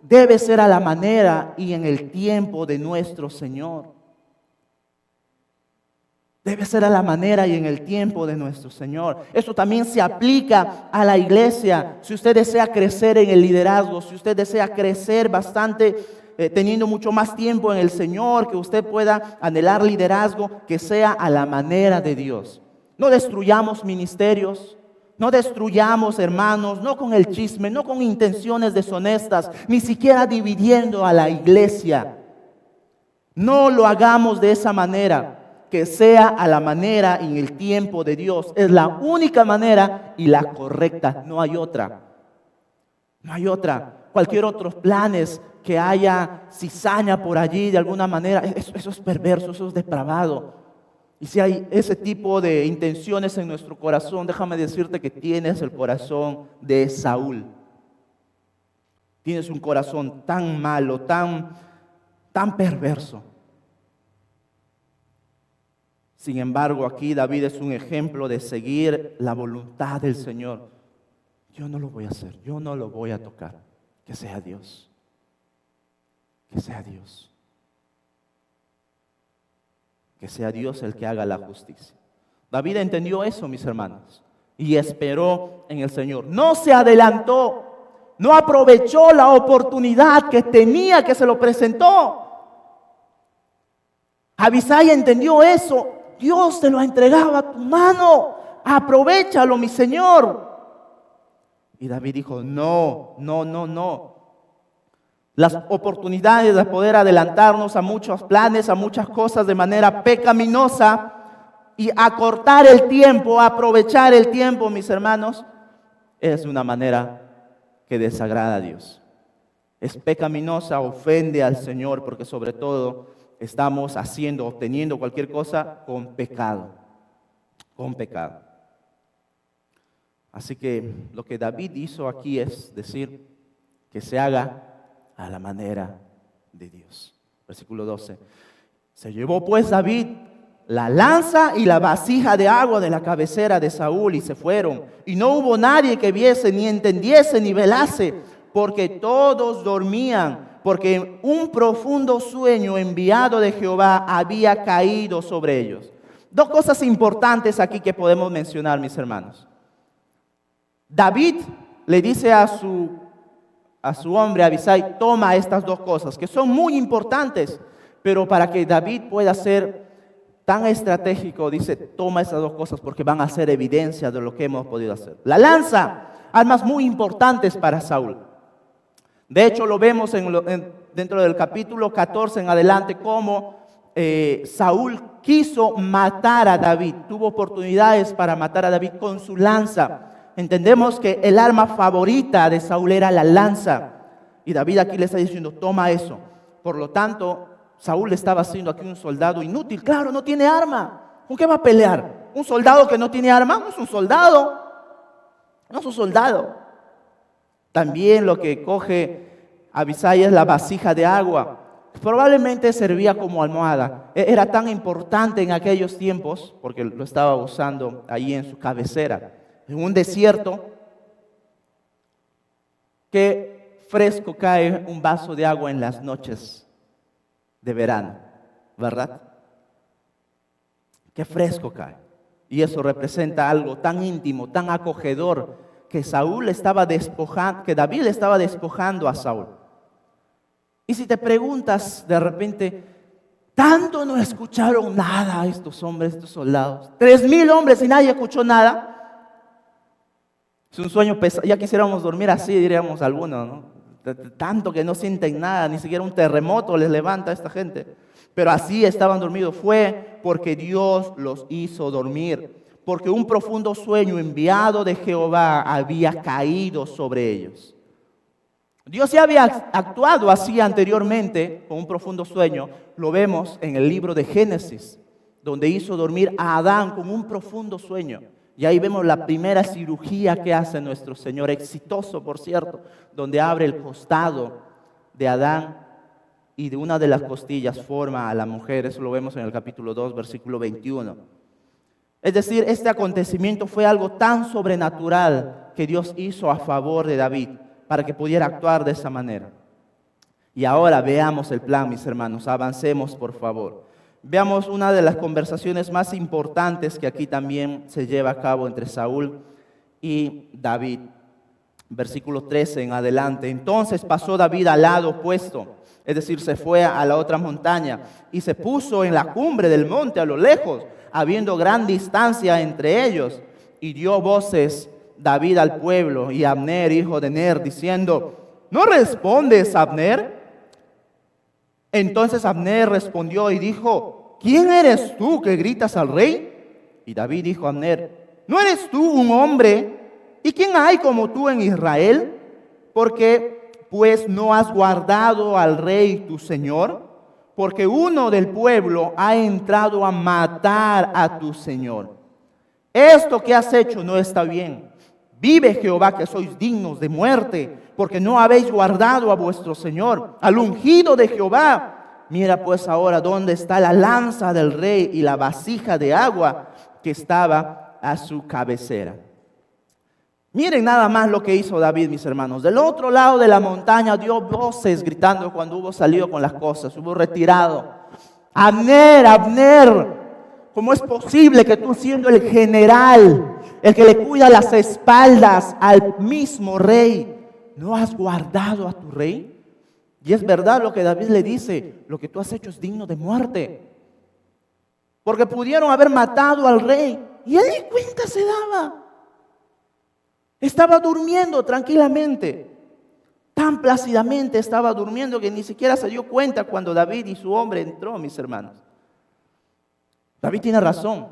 debe ser a la manera y en el tiempo de nuestro Señor. Debe ser a la manera y en el tiempo de nuestro Señor. Esto también se aplica a la iglesia. Si usted desea crecer en el liderazgo, si usted desea crecer bastante, teniendo mucho más tiempo en el Señor, que usted pueda anhelar liderazgo, que sea a la manera de Dios. No destruyamos ministerios, no destruyamos hermanos, no con el chisme, no con intenciones deshonestas, ni siquiera dividiendo a la iglesia. No lo hagamos de esa manera. Que sea a la manera y en el tiempo de Dios. Es la única manera y la correcta. No hay otra. No hay otra. Cualquier otros planes que haya cizaña por allí de alguna manera, eso es perverso, eso es depravado. Y si hay ese tipo de intenciones en nuestro corazón, déjame decirte que tienes el corazón de Saúl. Tienes un corazón tan malo, tan perverso. Sin embargo, aquí David es un ejemplo de seguir la voluntad del Señor. Yo no lo voy a hacer, yo no lo voy a tocar. Que sea Dios. Que sea Dios. Que sea Dios el que haga la justicia. David entendió eso, mis hermanos, y esperó en el Señor. No se adelantó, no aprovechó la oportunidad que tenía, que se lo presentó. Abisai entendió eso. Dios te lo ha entregado a tu mano. Aprovéchalo, mi Señor. Y David dijo, no. Las oportunidades de poder adelantarnos a muchos planes, a muchas cosas de manera pecaminosa y acortar el tiempo, aprovechar el tiempo, mis hermanos, es una manera que desagrada a Dios. Es pecaminosa, ofende al Señor, porque sobre todo estamos obteniendo cualquier cosa con pecado. Así que lo que David hizo aquí es decir que se haga a la manera de Dios. Versículo 12. Se llevó pues David la lanza y la vasija de agua de la cabecera de Saúl y se fueron. Y no hubo nadie que viese, ni entendiese, ni velase, porque todos dormían. Porque un profundo sueño enviado de Jehová había caído sobre ellos. Dos cosas importantes aquí que podemos mencionar, mis hermanos. David le dice a su hombre Abisai, toma estas dos cosas, que son muy importantes, pero para que David pueda ser tan estratégico, dice, toma estas dos cosas porque van a ser evidencia de lo que hemos podido hacer. La lanza, armas muy importantes para Saúl. De hecho, lo vemos dentro del capítulo 14 en adelante, cómo Saúl quiso matar a David. Tuvo oportunidades para matar a David con su lanza. Entendemos que el arma favorita de Saúl era la lanza. Y David aquí le está diciendo, toma eso. Por lo tanto, Saúl estaba haciendo aquí un soldado inútil. Claro, no tiene arma. ¿Con qué va a pelear? Un soldado que no tiene arma no es un soldado. No es un soldado. También lo que coge Abisai es la vasija de agua. Probablemente servía como almohada. Era tan importante en aquellos tiempos, porque lo estaba usando ahí en su cabecera, en un desierto. Qué fresco cae un vaso de agua en las noches de verano, ¿verdad? Qué fresco cae. Y eso representa algo tan íntimo, tan acogedor, que David estaba despojando a Saúl. Y si te preguntas de repente, ¿tanto no escucharon nada estos hombres, estos soldados? 3,000 hombres y nadie escuchó nada. Es un sueño pesado. Ya quisiéramos dormir así, diríamos algunos, ¿no? Tanto que no sienten nada, ni siquiera un terremoto les levanta a esta gente. Pero así estaban dormidos. Fue porque Dios los hizo dormir, porque un profundo sueño enviado de Jehová había caído sobre ellos. Dios ya había actuado así anteriormente con un profundo sueño. Lo vemos en el libro de Génesis, donde hizo dormir a Adán con un profundo sueño. Y ahí vemos la primera cirugía que hace nuestro Señor, exitoso por cierto, donde abre el costado de Adán y de una de las costillas forma a la mujer. Eso lo vemos en el capítulo 2, versículo 21. Es decir, este acontecimiento fue algo tan sobrenatural que Dios hizo a favor de David para que pudiera actuar de esa manera. Y ahora veamos el plan, mis hermanos. Avancemos, por favor. Veamos una de las conversaciones más importantes que aquí también se lleva a cabo entre Saúl y David. Versículo 13 en adelante. Entonces pasó David al lado opuesto, es decir, se fue a la otra montaña y se puso en la cumbre del monte a lo lejos, habiendo gran distancia entre ellos, y dio voces David al pueblo y a Abner, hijo de Ner, diciendo: ¿no respondes, Abner? Entonces Abner respondió y dijo: ¿quién eres tú que gritas al rey? Y David dijo a Abner: ¿no eres tú un hombre? ¿Y quién hay como tú en Israel? Porque pues no has guardado al rey tu señor, porque uno del pueblo ha entrado a matar a tu señor. Esto que has hecho no está bien. Vive Jehová que sois dignos de muerte, porque no habéis guardado a vuestro señor, al ungido de Jehová. Mira pues ahora dónde está la lanza del rey y la vasija de agua que estaba a su cabecera. Miren nada más lo que hizo David, mis hermanos. Del otro lado de la montaña dio voces gritando cuando hubo salido con las cosas, hubo retirado. Abner, Abner, ¿cómo es posible que tú, siendo el general, el que le cuida las espaldas al mismo rey, no has guardado a tu rey? Y es verdad lo que David le dice: lo que tú has hecho es digno de muerte. Porque pudieron haber matado al rey y él ni cuenta se daba. Estaba durmiendo tranquilamente, tan plácidamente estaba durmiendo que ni siquiera se dio cuenta cuando David y su hombre entró, mis hermanos. David tiene razón.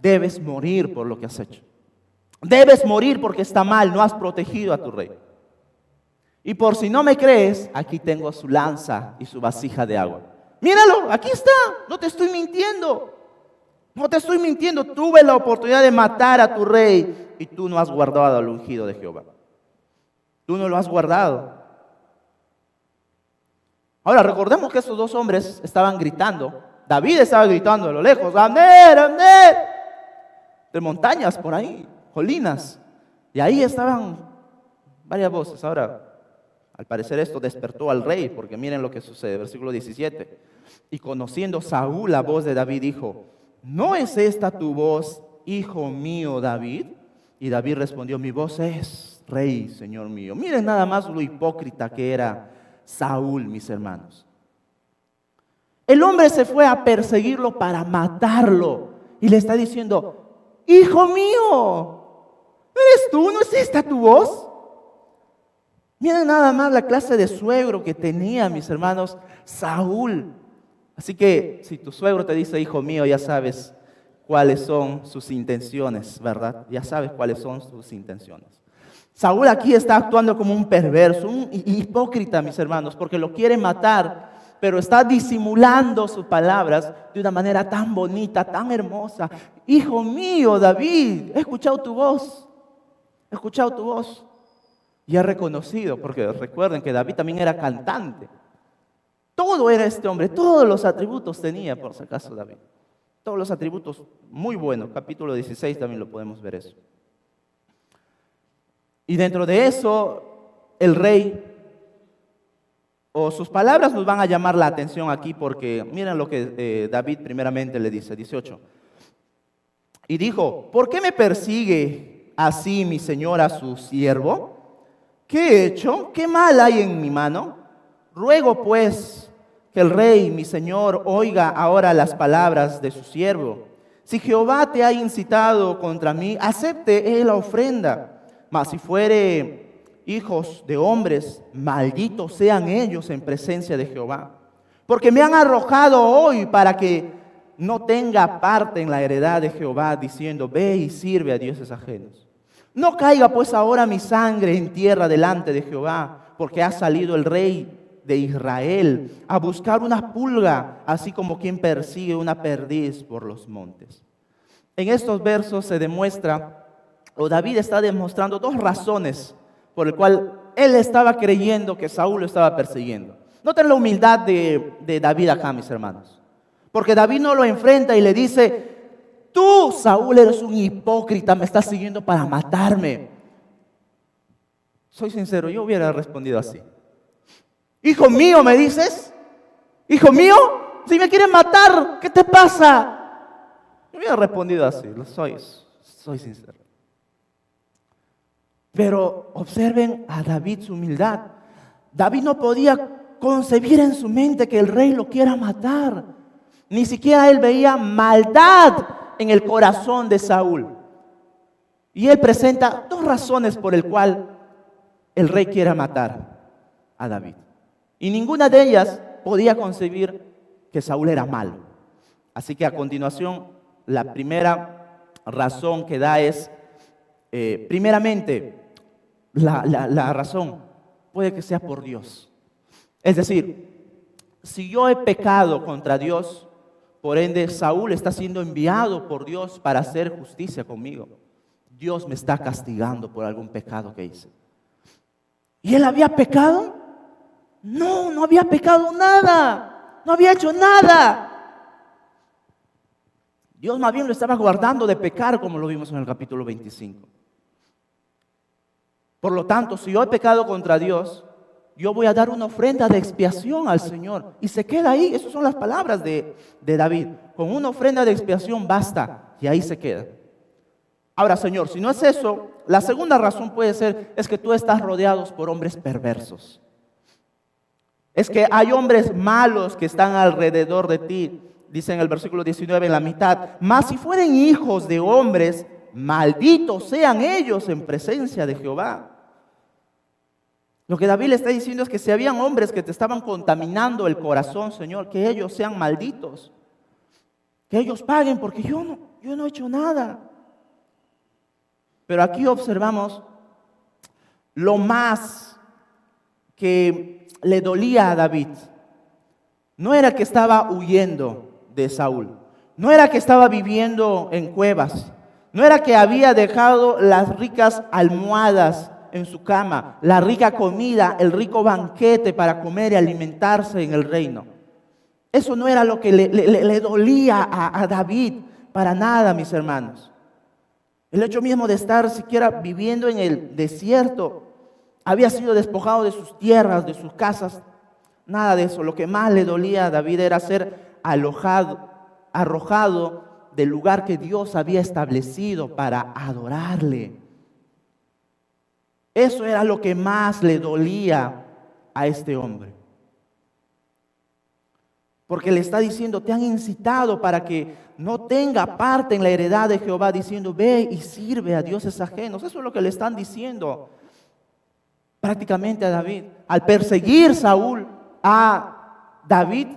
Debes morir por lo que has hecho. Debes morir porque está mal, no has protegido a tu rey. Y por si no me crees, aquí tengo su lanza y su vasija de agua. Míralo, aquí está, no te estoy mintiendo. No te estoy mintiendo, tuve la oportunidad de matar a tu rey y tú no has guardado al ungido de Jehová. Tú no lo has guardado. Ahora recordemos que esos dos hombres estaban gritando. David estaba gritando de lo lejos: Abner, Abner. De montañas por ahí, colinas. Y ahí estaban varias voces. Ahora, al parecer esto despertó al rey, porque miren lo que sucede, versículo 17. Y conociendo Saúl la voz de David, dijo: ¿no es esta tu voz, hijo mío David? Y David respondió: mi voz es, rey, señor mío. Miren nada más lo hipócrita que era Saúl, mis hermanos. El hombre se fue a perseguirlo para matarlo y le está diciendo: hijo mío, ¿no eres tú? ¿No es esta tu voz? Miren nada más la clase de suegro que tenía, mis hermanos, Saúl. Así que si tu suegro te dice hijo mío, ya sabes cuáles son sus intenciones, ¿verdad? Ya sabes cuáles son sus intenciones. Saúl aquí está actuando como un perverso, un hipócrita, mis hermanos, porque lo quiere matar, pero está disimulando sus palabras de una manera tan bonita, tan hermosa. Hijo mío, David, he escuchado tu voz, he escuchado tu voz. Y es reconocido, porque recuerden que David también era cantante. Todo era este hombre, todos los atributos tenía, por si acaso, David. Todos los atributos muy buenos. Capítulo 16 también lo podemos ver eso. Y dentro de eso, el rey, o sus palabras nos van a llamar la atención aquí, porque miren lo que David primeramente le dice, 18. Y dijo, ¿por qué me persigue así mi señor a su siervo? ¿Qué he hecho? ¿Qué mal hay en mi mano? Ruego pues que el rey, mi señor, oiga ahora las palabras de su siervo. Si Jehová te ha incitado contra mí, acepte él la ofrenda. Mas si fuere hijos de hombres, malditos sean ellos en presencia de Jehová. Porque me han arrojado hoy para que no tenga parte en la heredad de Jehová, diciendo, ve y sirve a dioses ajenos. No caiga pues ahora mi sangre en tierra delante de Jehová, porque ha salido el rey de Israel a buscar una pulga, así como quien persigue una perdiz por los montes. En estos versos se demuestra, o David está demostrando dos razones por el cual él estaba creyendo que Saúl lo estaba persiguiendo. Noten la humildad de David acá, mis hermanos. Porque David no lo enfrenta y le dice, tú, Saúl, eres un hipócrita, me estás siguiendo para matarme. Soy sincero, yo hubiera respondido así. Hijo mío, ¿me dices? Hijo mío, si me quieren matar, ¿qué te pasa? Yo hubiera respondido así, soy sincero. Pero observen a David su humildad. David no podía concebir en su mente que el rey lo quiera matar. Ni siquiera él veía maldad en el corazón de Saúl. Y él presenta dos razones por el cual el rey quiera matar a David. Y ninguna de ellas podía concebir que Saúl era malo. Así que a continuación, la primera razón que da es, primeramente, la razón puede que sea por Dios. Es decir, si yo he pecado contra Dios, por ende Saúl está siendo enviado por Dios para hacer justicia conmigo. Dios me está castigando por algún pecado que hice. ¿Y él había pecado? No, no había pecado nada. No había hecho nada. Dios más bien lo estaba guardando de pecar, como lo vimos en el capítulo 25. Por lo tanto, si yo he pecado contra Dios, yo voy a dar una ofrenda de expiación al Señor. Y se queda ahí. Esas son las palabras de David. Con una ofrenda de expiación basta. Y ahí se queda. Ahora, Señor, si no es eso, la segunda razón puede ser, es que tú estás rodeado por hombres perversos. Es que hay hombres malos que están alrededor de ti. Dice en el versículo 19, en la mitad. Mas si fueren hijos de hombres, malditos sean ellos en presencia de Jehová. Lo que David le está diciendo es que si habían hombres que te estaban contaminando el corazón, Señor, que ellos sean malditos. Que ellos paguen, porque yo no he hecho nada. Pero aquí observamos lo más que le dolía a David. No era que estaba huyendo de Saúl. No era que estaba viviendo en cuevas. No era que había dejado las ricas almohadas en su cama, la rica comida, el rico banquete para comer y alimentarse en el reino. Eso no era lo que le dolía a David, para nada, mis hermanos. El hecho mismo de estar siquiera viviendo en el desierto, había sido despojado de sus tierras, de sus casas, nada de eso. Lo que más le dolía a David era ser arrojado del lugar que Dios había establecido para adorarle. Eso era lo que más le dolía a este hombre. Porque le está diciendo, te han incitado para que no tenga parte en la heredad de Jehová, diciendo, ve y sirve a dioses ajenos. Eso es lo que le están diciendo prácticamente a David. Al perseguir Saúl a David,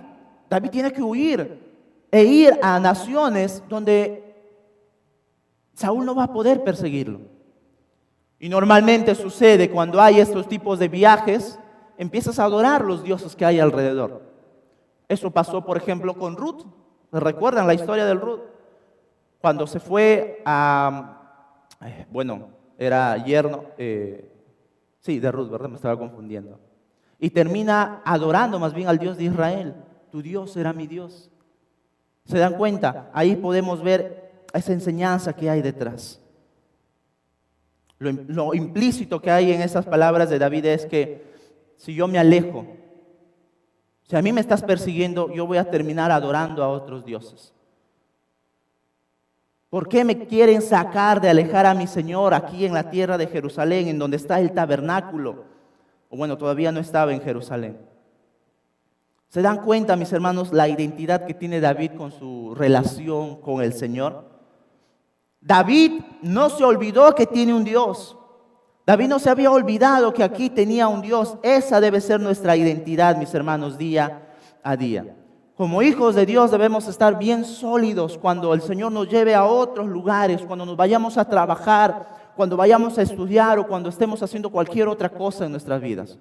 David tiene que huir e ir a naciones donde Saúl no va a poder perseguirlo. Y normalmente sucede cuando hay estos tipos de viajes, empiezas a adorar los dioses que hay alrededor. Eso pasó, por ejemplo, con Ruth. ¿Recuerdan la historia de Ruth? Cuando se fue a, era yerno, Sí, de Ruth, ¿verdad? Me estaba confundiendo. Y termina adorando más bien al Dios de Israel. Tu Dios será mi Dios. ¿Se dan cuenta? Ahí podemos ver esa enseñanza que hay detrás. Lo implícito que hay en esas palabras de David es que si yo me alejo, si a mí me estás persiguiendo, yo voy a terminar adorando a otros dioses. ¿Por qué me quieren sacar de alejar a mi Señor aquí en la tierra de Jerusalén, en donde está el tabernáculo? O bueno, todavía no estaba en Jerusalén. ¿Se dan cuenta, mis hermanos, la identidad que tiene David con su relación con el Señor? David no se olvidó que tiene un Dios. David no se había olvidado que aquí tenía un Dios. Esa debe ser nuestra identidad, mis hermanos, día a día. Como hijos de Dios debemos estar bien sólidos cuando el Señor nos lleve a otros lugares, cuando nos vayamos a trabajar, cuando vayamos a estudiar o cuando estemos haciendo cualquier otra cosa en nuestras vidas.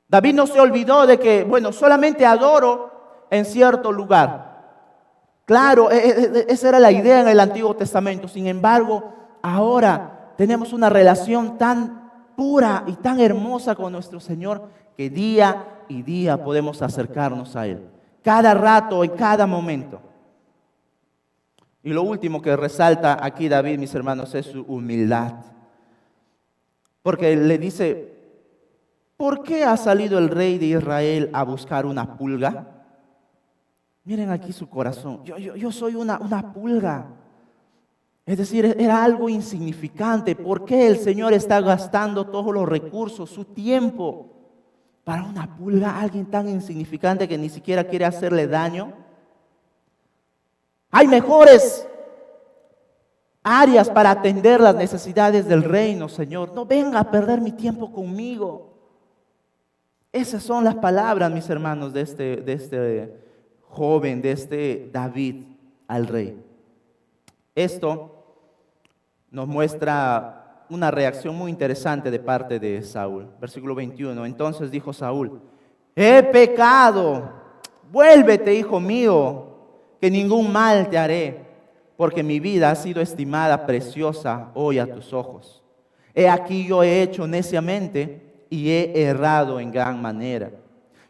David no se olvidó de que, bueno, solamente adoro en cierto lugar. Claro, esa era la idea en el Antiguo Testamento. Sin embargo, ahora tenemos una relación tan pura y tan hermosa con nuestro Señor que día y día podemos acercarnos a Él. Cada rato, en cada momento. Y lo último que resalta aquí David, mis hermanos, es su humildad. Porque le dice, ¿por qué ha salido el rey de Israel a buscar una pulga? Miren aquí su corazón. Yo soy una pulga. Es decir, era algo insignificante. ¿Por qué el Señor está gastando todos los recursos, su tiempo, para una pulga? Alguien tan insignificante que ni siquiera quiere hacerle daño. Hay mejores áreas para atender las necesidades del reino, Señor. No venga a perder mi tiempo conmigo. Esas son las palabras, mis hermanos, de este joven, de este David al rey. Esto nos muestra una reacción muy interesante de parte de Saúl. Versículo 21. Entonces dijo Saúl: he pecado, vuélvete, hijo mío, que ningún mal te haré, porque mi vida ha sido estimada preciosa hoy a tus ojos. He aquí yo he hecho neciamente y he errado en gran manera.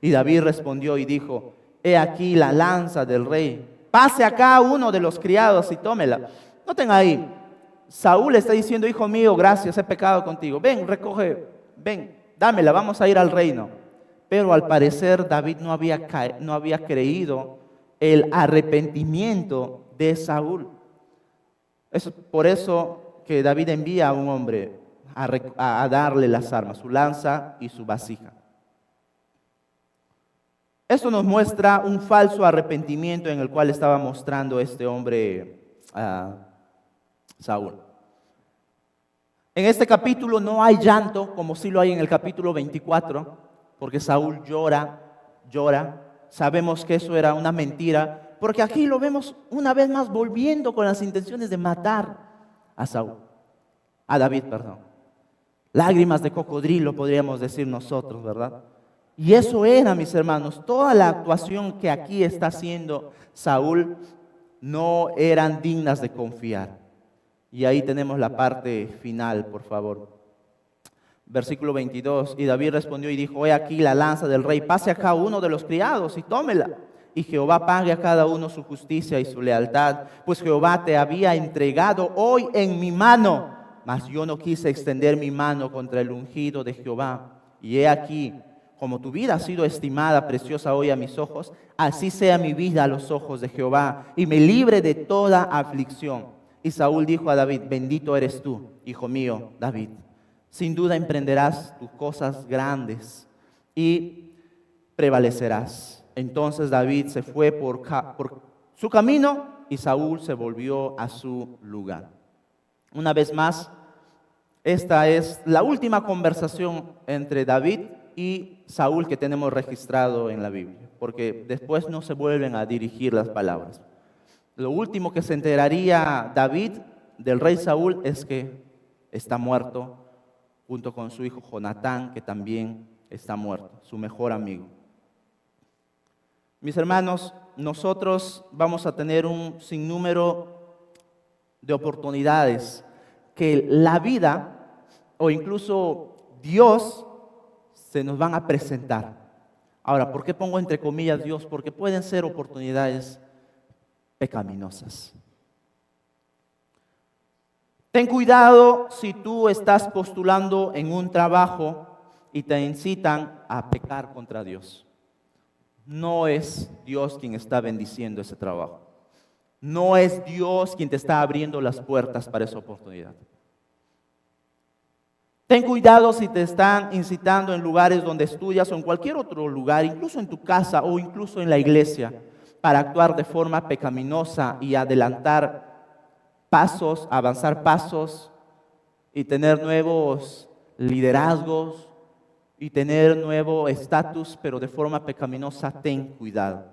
Y David respondió y dijo: he aquí la lanza del rey, pase acá uno de los criados y tómela. Noten ahí, Saúl está diciendo: hijo mío, gracias, he pecado contigo. Ven, recoge, ven, dámela, vamos a ir al reino. Pero al parecer David no había creído el arrepentimiento de Saúl. Es por eso que David envía a un hombre a darle las armas, su lanza y su vasija. Esto nos muestra un falso arrepentimiento en el cual estaba mostrando este hombre Saúl. En este capítulo no hay llanto como sí lo hay en el capítulo 24, porque Saúl llora. Sabemos que eso era una mentira, porque aquí lo vemos una vez más volviendo con las intenciones de matar a David. Lágrimas de cocodrilo, podríamos decir nosotros, ¿verdad? Y eso era, mis hermanos, toda la actuación que aquí está haciendo Saúl no eran dignas de confiar. Y ahí tenemos la parte final, por favor. Versículo 22, y David respondió y dijo: he aquí la lanza del rey, pase acá uno de los criados y tómela. Y Jehová pague a cada uno su justicia y su lealtad, pues Jehová te había entregado hoy en mi mano, mas yo no quise extender mi mano contra el ungido de Jehová. Y he aquí, como tu vida ha sido estimada preciosa hoy a mis ojos, así sea mi vida a los ojos de Jehová, y me libre de toda aflicción. Y Saúl dijo a David: bendito eres tú, hijo mío, David. Sin duda emprenderás tus cosas grandes y prevalecerás. Entonces David se fue por su camino y Saúl se volvió a su lugar. Una vez más, esta es la última conversación entre David y Saúl que tenemos registrado en la Biblia, porque después no se vuelven a dirigir las palabras. Lo último que se enteraría David del rey Saúl es que está muerto, junto con su hijo Jonatán, que también está muerto, su mejor amigo. Mis hermanos, nosotros vamos a tener un sinnúmero de oportunidades que la vida o incluso Dios se nos van a presentar. Ahora, ¿por qué pongo entre comillas Dios? Porque pueden ser oportunidades pecaminosas. Ten cuidado si tú estás postulando en un trabajo y te incitan a pecar contra Dios. No es Dios quien está bendiciendo ese trabajo. No es Dios quien te está abriendo las puertas para esa oportunidad. Ten cuidado si te están incitando en lugares donde estudias o en cualquier otro lugar, incluso en tu casa o incluso en la iglesia, para actuar de forma pecaminosa y adelantar pasos, avanzar pasos y tener nuevos liderazgos y tener nuevo estatus, pero de forma pecaminosa. Ten cuidado.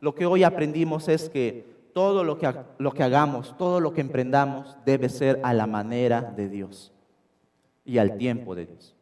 Lo que hoy aprendimos es que todo lo que hagamos, todo lo que emprendamos debe ser a la manera de Dios y al tiempo de Dios.